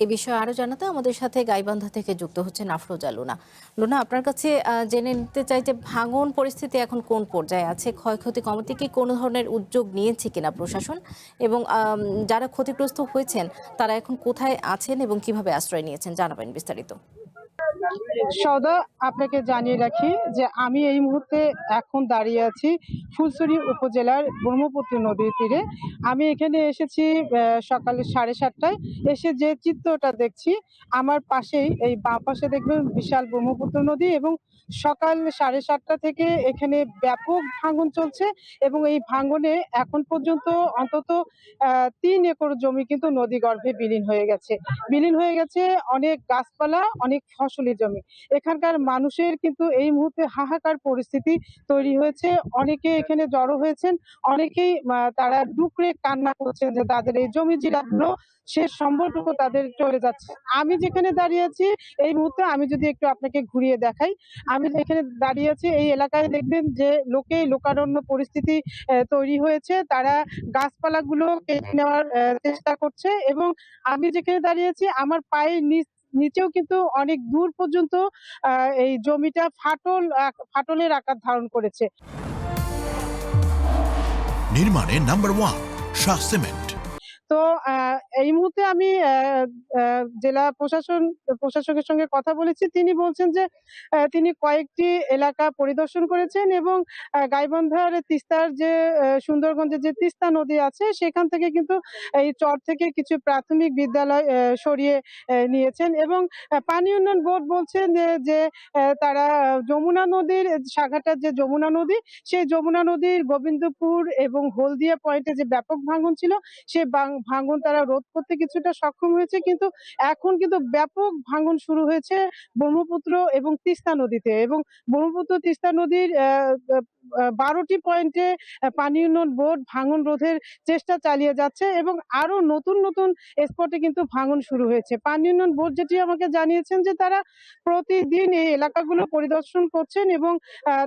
এ বিষয়ে আরো জানাতে আমাদের সাথে গাইবান্ধা থেকে যুক্ত হচ্ছেন আফরোজা লুনা। লুনা, আপনার কাছে জেনে নিতে চাই যে ভাঙন পরিস্থিতি এখন কোন পর্যায়ে আছে, ক্ষয়ক্ষতি কমাতে কি কোনো ধরনের উদ্যোগ নিয়েছে কিনা প্রশাসন, এবং যারা ক্ষতিগ্রস্ত হয়েছেন তারা এখন কোথায় আছেন এবং কিভাবে আশ্রয় নিয়েছেন, জানাবেন বিস্তারিত। সদা আপনাকে জানিয়ে রাখি যে আমি এই মুহূর্তে এখন দাঁড়িয়ে আছি ফুলছড়ি উপজেলার ব্রহ্মপুত্র নদীর তীরে। আমি এখানে এসেছি সকালে 7:30টায়। এসে যে চিত্রটা দেখছি, আমার পাশেই এই বাঁ পাশে দেখবেন বিশাল ব্রহ্মপুত্র নদী, এবং সকাল 7:30টা থেকে এখানে ব্যাপক ভাঙন চলছে। এবং এই ভাঙনে এখন পর্যন্ত অন্তত 3 একর জমি কিন্তু নদী গর্ভে বিলীন হয়ে গেছে অনেক গাছপালা, অনেক ফসলি জমি। এখানকার মানুষের কিন্তু এই মুহূর্তে হাহাকার পরিস্থিতি তৈরি হয়েছে। অনেকে এখানে জড়ো হয়েছেন, অনেকেই তারা ডুকরে কান্না করছেন যে তাদের এই জমি জিরাগুলো শেষ সম্বলটুকু তাদের চলে যাচ্ছে। আমি যেখানে দাঁড়িয়ে আছি এই মুহূর্তে, আমি যদি একটু আপনাকে ঘুরিয়ে দেখাই, আমি যেখানে দাঁড়িয়ে আছি এই এলাকায় দেখবেন যে লোকারণ্য পরিস্থিতি তৈরি হয়েছে। তারা গাছপালাগুলো কেটে নেওয়ার চেষ্টা করছে, এবং আমি যেখানে দাঁড়িয়ে আছি আমার পায়ের নিচেও কিন্তু অনেক দূর পর্যন্ত এই জমিটা ফাটলের আকার ধারণ করেছে। নির্মাণে নাম্বার ওয়ান শাহ সিমেন্ট। তো এই মুহূর্তে আমি জেলা প্রশাসকের সঙ্গে কথা বলেছি। তিনি বলছেন যে তিনি কয়েকটি এলাকা পরিদর্শন করেছেন, এবং গাইবান্ধার তিস্তার যে সুন্দরগঞ্জের যে তিস্তা নদী আছে সেখান থেকে কিন্তু এই চর থেকে কিছু প্রাথমিক বিদ্যালয় সরিয়ে নিয়েছেন। এবং পানি উন্নয়ন বোর্ড বলছেন যে তারা যমুনা নদীর শাখাটার যে যমুনা নদী, সেই যমুনা নদীর গোবিন্দপুর এবং হলদিয়া পয়েন্টে যে ব্যাপক ভাঙন ছিল, সে ভাঙন তারা রোধ করতে কিছুটা সক্ষম হয়েছে। কিন্তু এখন কিন্তু ব্যাপক ভাঙন শুরু হয়েছে ব্রহ্মপুত্র এবং তিস্তা নদীতে, এবং ব্রহ্মপুত্র তিস্তা নদীর 12টি পয়েন্টে পানি উন্নয়ন বোর্ড ভাঙন রোধের চেষ্টা চালিয়ে যাচ্ছে, এবং আরো নতুন নতুন স্পটে কিন্তু ভাঙন শুরু হয়েছে। পানি উন্নয়ন বোর্ড যেটি আমাকে জানিয়েছেন যে তারা প্রতিদিন এই এলাকাগুলো পরিদর্শন করছেন, এবং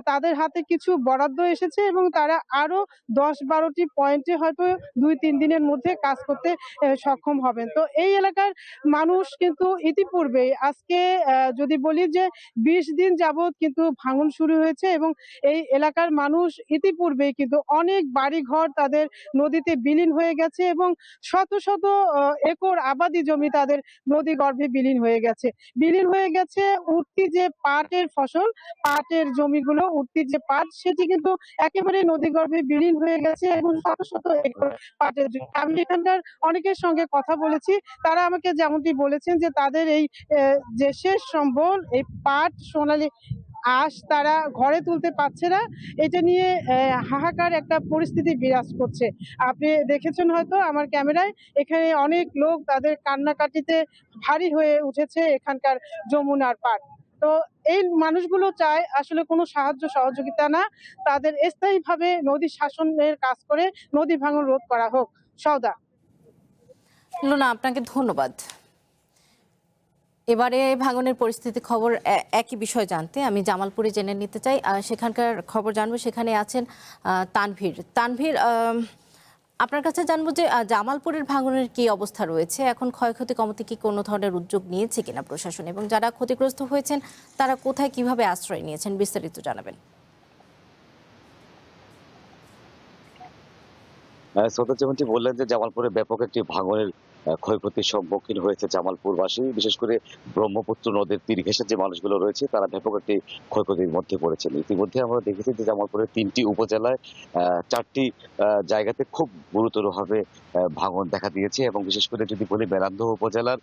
তাদের হাতে কিছু বরাদ্দ এসেছে, এবং তারা আরো 10-12টি পয়েন্টে হয়তো 2-3 দিনের মধ্যে কাজ করতে সক্ষম হবেন। তো এই এলাকার মানুষ কিন্তু ইতিপূর্বেই আজকে যদি বলি যে 20 দিন যাবৎ কিন্তু ভাঙন শুরু হয়েছে, এবং এই এলাকার মানুষ ইতিপূর্বেই কিন্তু অনেক বাড়িঘর তাদের নদীতে বিলীন হয়ে গেছে, এবং শত শত একর আবাদি জমি তাদের নদী গর্ভে বিলীন হয়ে গেছে। উঠতি যে পাটের ফসল, পাটের জমিগুলো, উঠতি যে পাট, সেটি কিন্তু একেবারে নদী গর্ভে বিলীন হয়ে গেছে, এবং শত শত একর পাটের জমি। আমি এখানকার অনেকের সঙ্গে কথা বলেছি, তারা আমাকে যেমনটি বলেছেন যে তাদের এই যে শেষ সম্বল এই পাট, সোনালী আঁশ তারা ঘরে তুলতে পারছে না। এটা নিয়ে হাহাকার একটা পরিস্থিতি বিরাজ করছে। আপনি দেখেছেন হয়তো আমার ক্যামেরায়, এখানে অনেক লোক তাদের কান্নাকাটিতে ভারী হয়ে উঠেছে এখানকার যমুনার পাড়। তো এই মানুষগুলো চায় আসলে কোনো সাহায্য সহযোগিতা না, তাদের স্থায়ীভাবে নদী শাসনের কাজ করে নদী ভাঙন রোধ করা হোক। সওদা। লুনা, আপনাকে ধন্যবাদ। এবারে ভাঙনের পরিস্থিতি খবর একই বিষয় জানতে আমি জামালপুরে জেনে নিতে চাই, সেখানকার খবর জানবো। সেখানে আছেন তানভীর। তানভীর, আপনার কাছে জানবো যে জামালপুরের ভাঙনের কি অবস্থা রয়েছে এখন, ক্ষয়ক্ষতি কমাতে কি কোনো ধরনের উদ্যোগ নিয়েছে কিনা প্রশাসন, এবং যারা ক্ষতিগ্রস্ত হয়েছেন তারা কোথায় কিভাবে আশ্রয় নিয়েছেন, বিস্তারিত জানাবেন। সৈয়দ যেমনটি বললেন যে জামালপুরে ব্যাপক একটি ভাঙনের ক্ষয়ক্ষতির সম্মুখীন হয়েছে জামালপুরবাসী, বিশেষ করে ব্রহ্মপুত্র নদের তীর ঘেঁষে যে মানুষগুলো রয়েছে তারা ব্যাপক একটি ক্ষয়ক্ষতির মধ্যে পড়েছেন। ইতিমধ্যে আমরা দেখেছি যে জামালপুরের 3টি উপজেলায় 4টি জায়গাতে খুব গুরুতরভাবে ভাঙন দেখা দিয়েছে, এবং বিশেষ করে যদি বলি মেলান্দহ উপজেলার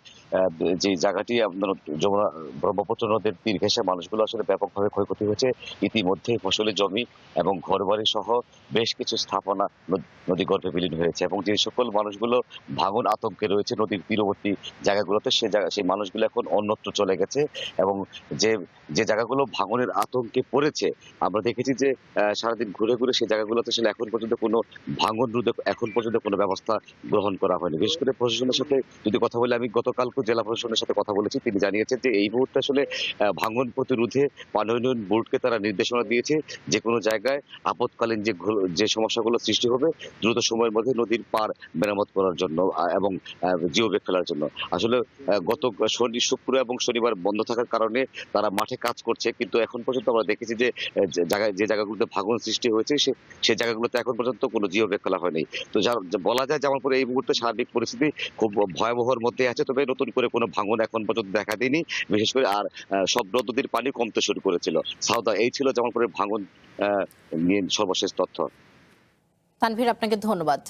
যে জায়গাটি আপনার যমুনা ব্রহ্মপুত্র নদের তীর ঘেঁষে মানুষগুলো আসলে ব্যাপকভাবে ক্ষয়ক্ষতি হয়েছে। ইতিমধ্যে ফসলি জমি এবং ঘরবাড়ি সহ বেশ কিছু স্থাপনা নদী গর্ভে বিলীন হয়েছে, এবং যে সকল মানুষগুলো ভাঙন আতঙ্কে রয়েছে নদীর তীরবর্তী জায়গাগুলোতে, সেই মানুষগুলো এখন অন্যত্র চলে গেছে। এবং যে যে জায়গাগুলো ভাঙনের আতঙ্কে পড়েছে, আমরা দেখেছি যে সারাদিন ঘুরে ঘুরে সেই জায়গাগুলোতে আসলে এখন পর্যন্ত কোনো ভাঙন রোধে এখন পর্যন্ত কোনো ব্যবস্থা গ্রহণ করা হয়নি। বিশেষ করে প্রশাসনের সাথে যদি কথা বলি, আমি গতকালকে জেলা প্রশাসনের সাথে কথা বলেছি, তিনি জানিয়েছেন যে এই মুহূর্তে আসলে ভাঙন প্রতিরোধে পানি উন্নয়ন বোর্ডকে তারা নির্দেশনা দিয়েছে যে কোনো জায়গায় আপৎকালীন যে সমস্যাগুলো সৃষ্টি হবে দ্রুত সময়ের মধ্যে নদীর পার মেরামত করার জন্য, এবং জিও ব্যাগ ফেলার জন্য। আসলে গত শুক্র এবং শনিবার বন্ধ থাকার কারণে তারা মাঠে কাজ করছে, কিন্তু এখন পর্যন্ত আমরা দেখেছি যে যে জায়গাগুলোতে ভাঙন সৃষ্টি হয়েছে সেই জায়গাগুলোতে এখন পর্যন্ত কোনো জিও ব্যাগ ফেলা হয়নি। তো বলা যায় জামালপুরে এই মুহূর্তে সার্বিক পরিস্থিতি খুব ভয়াবহর মধ্যে আছে, তবে নতুন করে কোনো ভাঙন এখন পর্যন্ত দেখা দেয়নি। বিশেষ করে আর সব নদ-নদীর পানি কমতে শুরু করেছিল। সাউদা, এই ছিল জামালপুরের ভাঙন নিয়ে সর্বশেষ তথ্য। তানভীর, আপনাকে ধন্যবাদ।